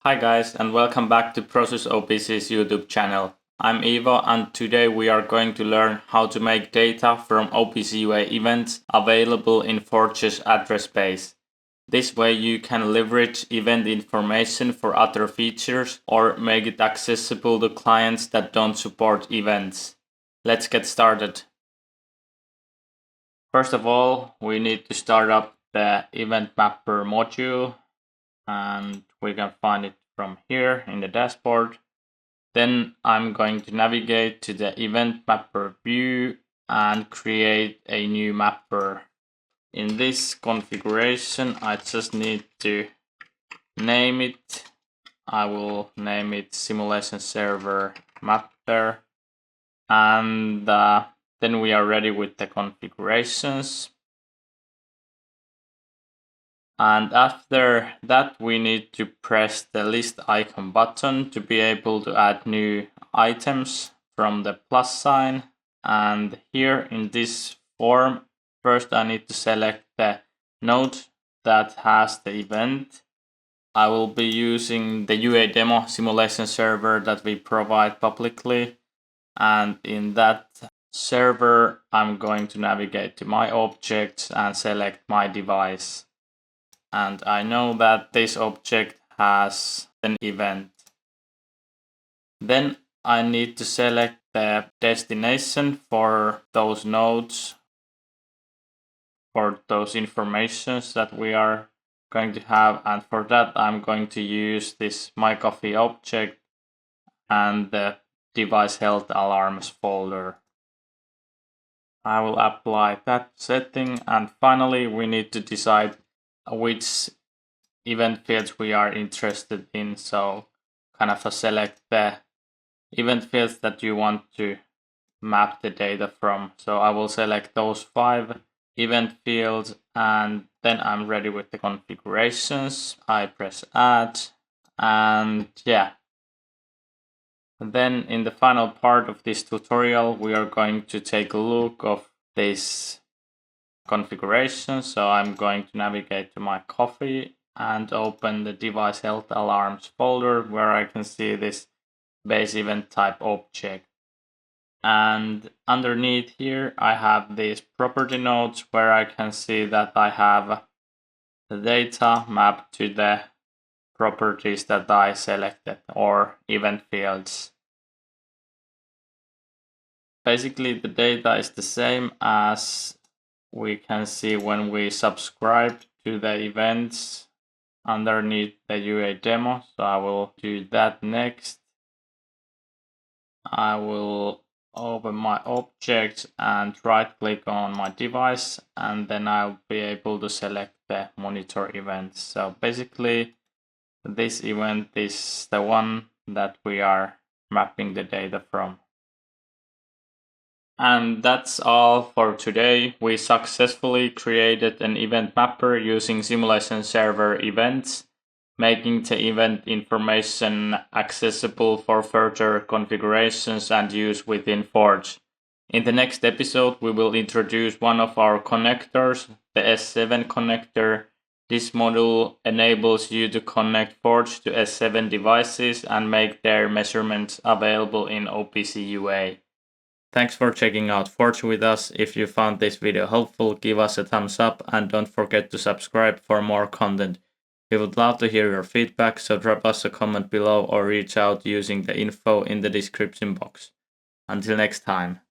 Hi guys, and welcome back to Prosys OPC's YouTube channel. I'm Ivo, and today we are going to learn how to make data from OPC UA events available in Forge's address space. This way you can leverage event information for other features or make it accessible to clients that don't support events. Let's get started. First of all, we need to start up the event mapper module, and we can find it from here in the dashboard. Then I'm going to navigate to the event mapper view and create a new mapper. In this configuration, I just need to name it. I will name it simulation server mapper, and then we are ready with the configurations. And after that, we need to press the list icon button to be able to add new items from the plus sign. And here in this form, first I need to select the node that has the event. I will be using the UA demo simulation server that we provide publicly. And in that server, I'm going to navigate to my objects and select my device. And I know that this object has an event. Then I need to select the destination for those nodes, for those informations that we are going to have. And for that, I'm going to use this my coffee object and the device health alarms folder. I will apply that setting, and finally we need to decide which event fields we are interested in. So kind of select the event fields that you want to map the data from. So I will select those 5 event fields, and then I'm ready with the configurations. I press add, and yeah. And then in the final part of this tutorial, we are going to take a look of this configuration. So I'm going to navigate to my coffee and open the device health alarms folder where I can see this base event type object. And underneath here, I have these property nodes where I can see that I have the data mapped to the properties that I selected, or event fields. Basically, the data is the same as we can see when we subscribe to the events underneath the UA demo. So I will do that next. I will open my objects and right click on my device, and then I'll be able to select the monitor events. So basically this event is the one that we are mapping the data from. And that's all for today. We successfully created an event mapper using simulation server events, making the event information accessible for further configurations and use within Forge. In the next episode, we will introduce one of our connectors, the S7 connector. This module enables you to connect Forge to S7 devices and make their measurements available in OPC UA. Thanks for checking out Forge with us. If you found this video helpful, give us a thumbs up and don't forget to subscribe for more content. We would love to hear your feedback, so drop us a comment below or reach out using the info in the description box. Until next time.